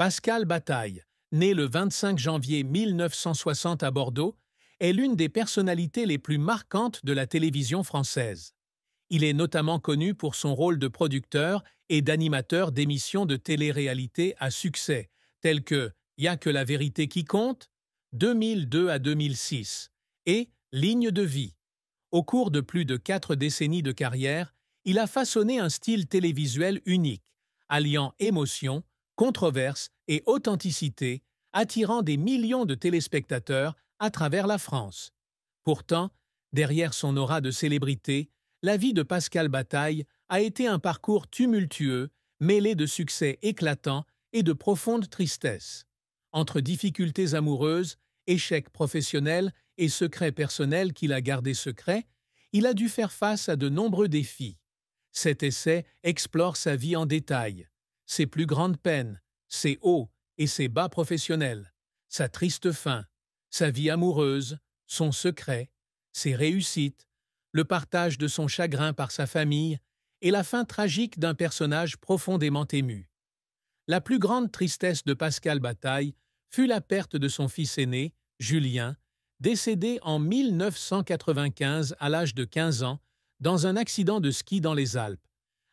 Pascal Bataille, né le 25 janvier 1960 à Bordeaux, est l'une des personnalités les plus marquantes de la télévision française. Il est notamment connu pour son rôle de producteur et d'animateur d'émissions de télé-réalité à succès, telles que Y a que la vérité qui compte, 2002 à 2006 et Ligne de vie. Au cours de plus de 4 décennies de carrière, il a façonné un style télévisuel unique, alliant émotion, controverse et authenticité, attirant des millions de téléspectateurs à travers la France. Pourtant, derrière son aura de célébrité, la vie de Pascal Bataille a été un parcours tumultueux, mêlé de succès éclatants et de profonde tristesse. Entre difficultés amoureuses, échecs professionnels et secrets personnels qu'il a gardés secrets, il a dû faire face à de nombreux défis. Cet essai explore sa vie en détail, ses plus grandes peines, ses hauts et ses bas professionnels, sa triste fin, sa vie amoureuse, son secret, ses réussites, le partage de son chagrin par sa famille et la fin tragique d'un personnage profondément ému. La plus grande tristesse de Pascal Bataille fut la perte de son fils aîné, Julien, décédé en 1995 à l'âge de 15 ans dans un accident de ski dans les Alpes,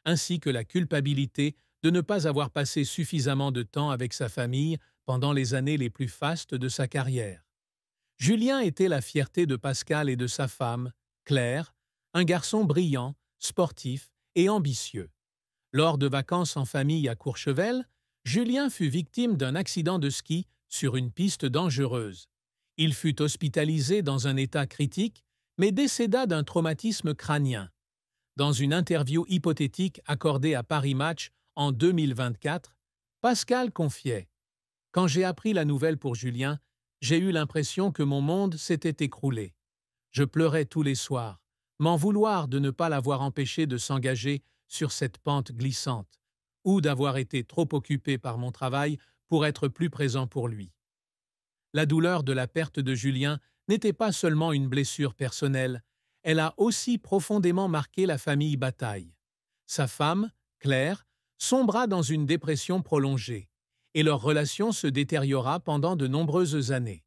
ainsi que la culpabilité de ne pas avoir passé suffisamment de temps avec sa famille pendant les années les plus fastes de sa carrière. Julien était la fierté de Pascal et de sa femme, Claire, un garçon brillant, sportif et ambitieux. Lors de vacances en famille à Courchevel, Julien fut victime d'un accident de ski sur une piste dangereuse. Il fut hospitalisé dans un état critique, mais décéda d'un traumatisme crânien. Dans une interview hypothétique accordée à Paris Match en 2024, Pascal confiait « Quand j'ai appris la nouvelle pour Julien, j'ai eu l'impression que mon monde s'était écroulé. Je pleurais tous les soirs, m'en vouloir de ne pas l'avoir empêché de s'engager sur cette pente glissante, ou d'avoir été trop occupé par mon travail pour être plus présent pour lui. » La douleur de la perte de Julien n'était pas seulement une blessure personnelle, elle a aussi profondément marqué la famille Bataille. Sa femme, Claire, sombra dans une dépression prolongée, et leur relation se détériora pendant de nombreuses années.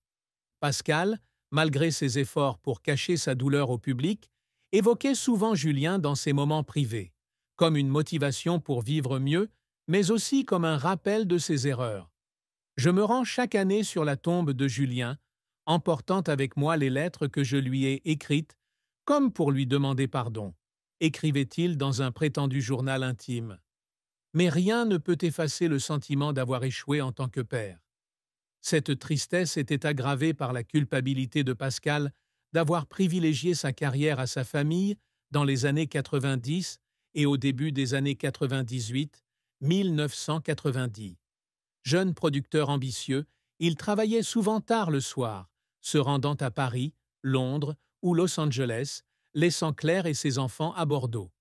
Pascal, malgré ses efforts pour cacher sa douleur au public, évoquait souvent Julien dans ses moments privés, comme une motivation pour vivre mieux, mais aussi comme un rappel de ses erreurs. Je me rends chaque année sur la tombe de Julien, emportant avec moi les lettres que je lui ai écrites, comme pour lui demander pardon, écrivait-il dans un prétendu journal intime. Mais rien ne peut effacer le sentiment d'avoir échoué en tant que père. Cette tristesse était aggravée par la culpabilité de Pascal d'avoir privilégié sa carrière à sa famille dans les années 90 et au début des années 98, 1990. Jeune producteur ambitieux, il travaillait souvent tard le soir, se rendant à Paris, Londres ou Los Angeles, laissant Claire et ses enfants à Bordeaux.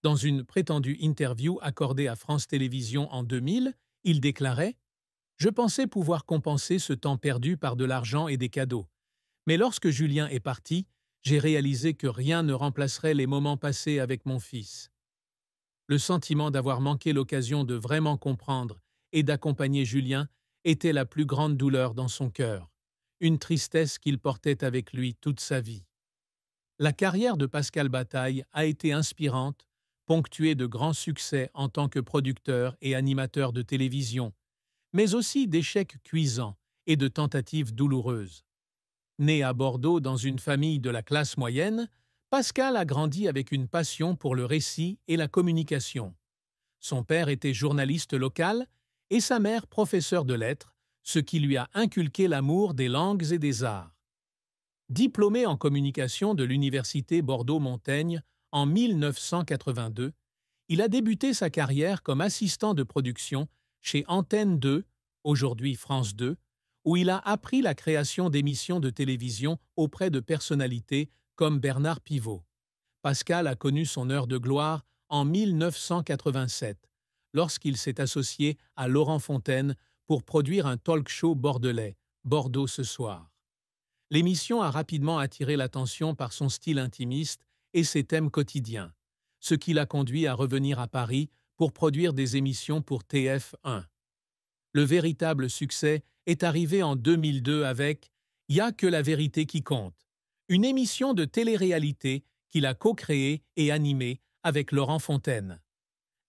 Dans une prétendue interview accordée à France Télévisions en 2000, il déclarait « Je pensais pouvoir compenser ce temps perdu par de l'argent et des cadeaux. Mais lorsque Julien est parti, j'ai réalisé que rien ne remplacerait les moments passés avec mon fils. » Le sentiment d'avoir manqué l'occasion de vraiment comprendre et d'accompagner Julien était la plus grande douleur dans son cœur, une tristesse qu'il portait avec lui toute sa vie. La carrière de Pascal Bataille a été inspirante, ponctuée de grands succès en tant que producteur et animateur de télévision, mais aussi d'échecs cuisants et de tentatives douloureuses. Né à Bordeaux dans une famille de la classe moyenne, Pascal a grandi avec une passion pour le récit et la communication. Son père était journaliste local et sa mère professeure de lettres, ce qui lui a inculqué l'amour des langues et des arts. Diplômé en communication de l'Université Bordeaux-Montaigne en 1982, il a débuté sa carrière comme assistant de production chez Antenne 2, aujourd'hui France 2, où il a appris la création d'émissions de télévision auprès de personnalités comme Bernard Pivot. Pascal a connu son heure de gloire en 1987, lorsqu'il s'est associé à Laurent Fontaine pour produire un talk-show bordelais, Bordeaux ce soir. L'émission a rapidement attiré l'attention par son style intimiste et ses thèmes quotidiens, ce qui l'a conduit à revenir à Paris pour produire des émissions pour TF1. Le véritable succès est arrivé en 2002 avec « Y a que la vérité qui compte », une émission de télé-réalité qu'il a co-créée et animée avec Laurent Fontaine.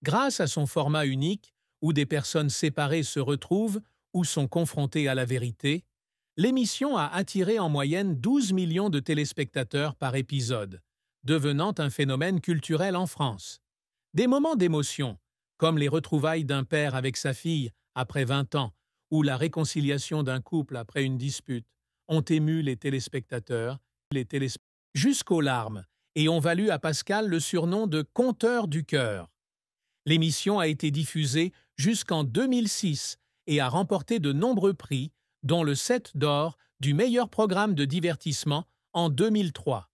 Grâce à son format unique, où des personnes séparées se retrouvent ou sont confrontées à la vérité, l'émission a attiré en moyenne 12 millions de téléspectateurs par épisode, devenant un phénomène culturel en France. Des moments d'émotion, comme les retrouvailles d'un père avec sa fille après 20 ans ou la réconciliation d'un couple après une dispute, ont ému les téléspectateurs, jusqu'aux larmes, et ont valu à Pascal le surnom de « conteur du cœur ». L'émission a été diffusée jusqu'en 2006 et a remporté de nombreux prix, dont le 7 d'or du meilleur programme de divertissement en 2003.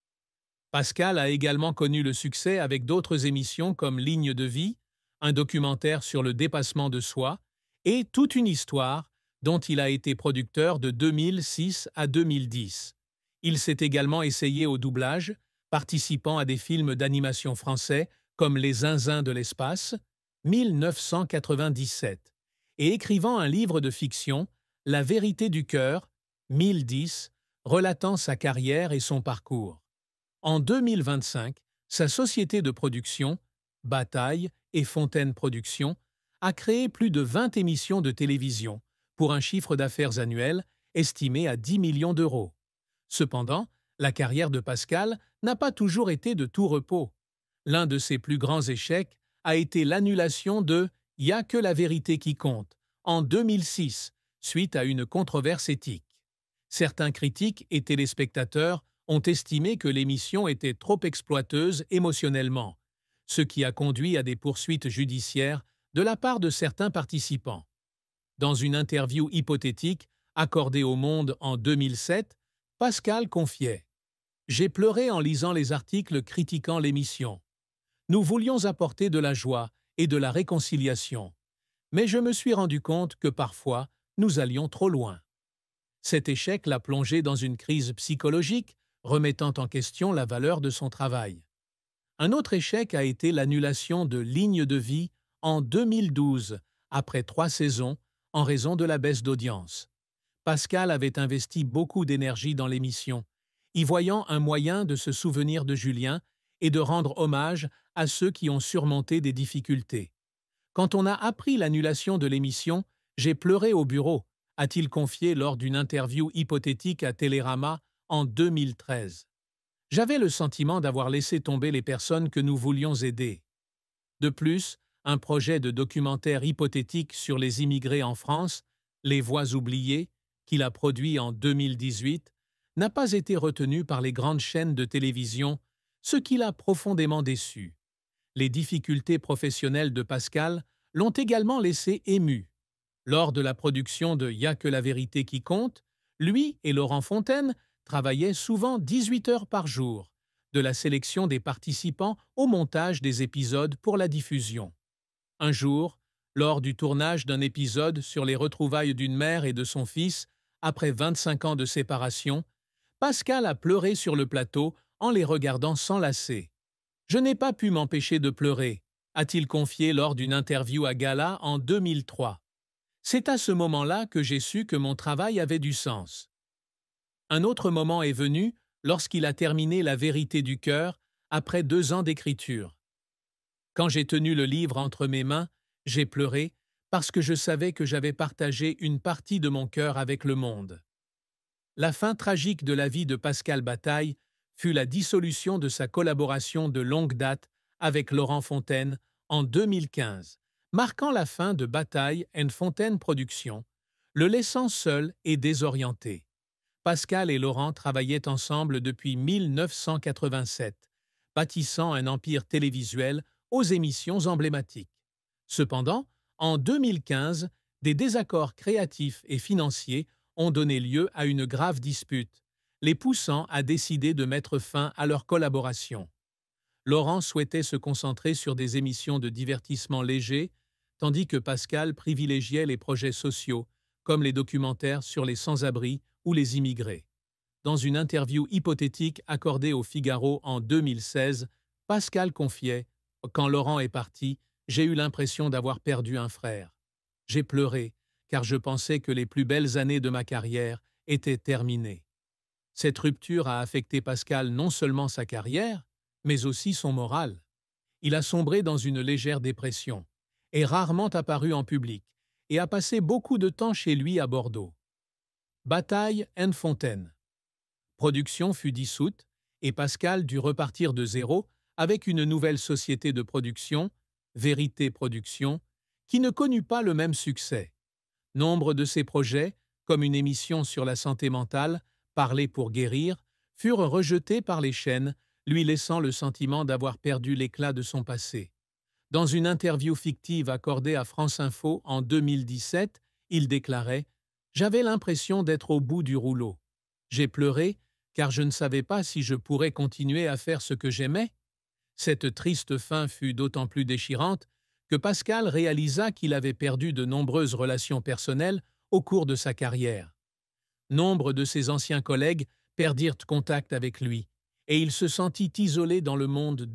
Pascal a également connu le succès avec d'autres émissions comme Ligne de vie, un documentaire sur le dépassement de soi, et Toute une histoire, dont il a été producteur de 2006 à 2010. Il s'est également essayé au doublage, participant à des films d'animation français comme Les Zinzins de l'espace, 1997, et écrivant un livre de fiction, La vérité du cœur, 1010, relatant sa carrière et son parcours. En 2025, sa société de production, Bataille et Fontaine Productions, a créé plus de 20 émissions de télévision pour un chiffre d'affaires annuel estimé à 10 millions d'euros. Cependant, la carrière de Pascal n'a pas toujours été de tout repos. L'un de ses plus grands échecs a été l'annulation de « Y a que la vérité qui compte » en 2006, suite à une controverse éthique. Certains critiques et téléspectateurs ont estimé que l'émission était trop exploiteuse émotionnellement, ce qui a conduit à des poursuites judiciaires de la part de certains participants. Dans une interview hypothétique accordée au Monde en 2007, Pascal confiait « J'ai pleuré en lisant les articles critiquant l'émission. Nous voulions apporter de la joie et de la réconciliation, mais je me suis rendu compte que parfois, nous allions trop loin. » Cet échec l'a plongé dans une crise psychologique, remettant en question la valeur de son travail. Un autre échec a été l'annulation de Ligne de vie en 2012, après 3 saisons, en raison de la baisse d'audience. Pascal avait investi beaucoup d'énergie dans l'émission, y voyant un moyen de se souvenir de Julien et de rendre hommage à ceux qui ont surmonté des difficultés. Quand on a appris l'annulation de l'émission, j'ai pleuré au bureau, a-t-il confié lors d'une interview hypothétique à Télérama en 2013. J'avais le sentiment d'avoir laissé tomber les personnes que nous voulions aider. De plus, un projet de documentaire hypothétique sur les immigrés en France, Les Voix oubliées, qu'il a produit en 2018, n'a pas été retenu par les grandes chaînes de télévision, ce qui l'a profondément déçu. Les difficultés professionnelles de Pascal l'ont également laissé ému. Lors de la production de Y a que la vérité qui compte, lui et Laurent Fontaine travaillaient souvent 18 heures par jour, de la sélection des participants au montage des épisodes pour la diffusion. Un jour, lors du tournage d'un épisode sur les retrouvailles d'une mère et de son fils après 25 ans de séparation, Pascal a pleuré sur le plateau en les regardant s'enlacer. « Je n'ai pas pu m'empêcher de pleurer », a-t-il confié lors d'une interview à Gala en 2003. C'est à ce moment-là que j'ai su que mon travail avait du sens. Un autre moment est venu lorsqu'il a terminé La vérité du cœur après 2 ans d'écriture. Quand j'ai tenu le livre entre mes mains, j'ai pleuré parce que je savais que j'avais partagé une partie de mon cœur avec le monde. La fin tragique de la vie de Pascal Bataille fut la dissolution de sa collaboration de longue date avec Laurent Fontaine en 2015, marquant la fin de Bataille & Fontaine Productions, le laissant seul et désorienté. Pascal et Laurent travaillaient ensemble depuis 1987, bâtissant un empire télévisuel aux émissions emblématiques. Cependant, en 2015, des désaccords créatifs et financiers ont donné lieu à une grave dispute, les poussant à décider de mettre fin à leur collaboration. Laurent souhaitait se concentrer sur des émissions de divertissement léger, tandis que Pascal privilégiait les projets sociaux, comme les documentaires sur les sans-abri ou les immigrés. Dans une interview hypothétique accordée au Figaro en 2016, Pascal confiait « Quand Laurent est parti, j'ai eu l'impression d'avoir perdu un frère. J'ai pleuré, car je pensais que les plus belles années de ma carrière étaient terminées. Cette rupture a affecté Pascal non seulement sa carrière, mais aussi son moral. Il a sombré dans une légère dépression, est rarement apparu en public et a passé beaucoup de temps chez lui à Bordeaux. Bataille Fontaine. Production fut dissoute et Pascal dut repartir de zéro avec une nouvelle société de production, Vérité Productions, qui ne connut pas le même succès. Nombre de ses projets, comme une émission sur la santé mentale, Parler pour guérir, furent rejetés par les chaînes, lui laissant le sentiment d'avoir perdu l'éclat de son passé. Dans une interview fictive accordée à France Info en 2017, il déclarait « J'avais l'impression d'être au bout du rouleau. J'ai pleuré car je ne savais pas si je pourrais continuer à faire ce que j'aimais. » Cette triste fin fut d'autant plus déchirante que Pascal réalisa qu'il avait perdu de nombreuses relations personnelles au cours de sa carrière. Nombre de ses anciens collègues perdirent contact avec lui, et il se sentit isolé dans le monde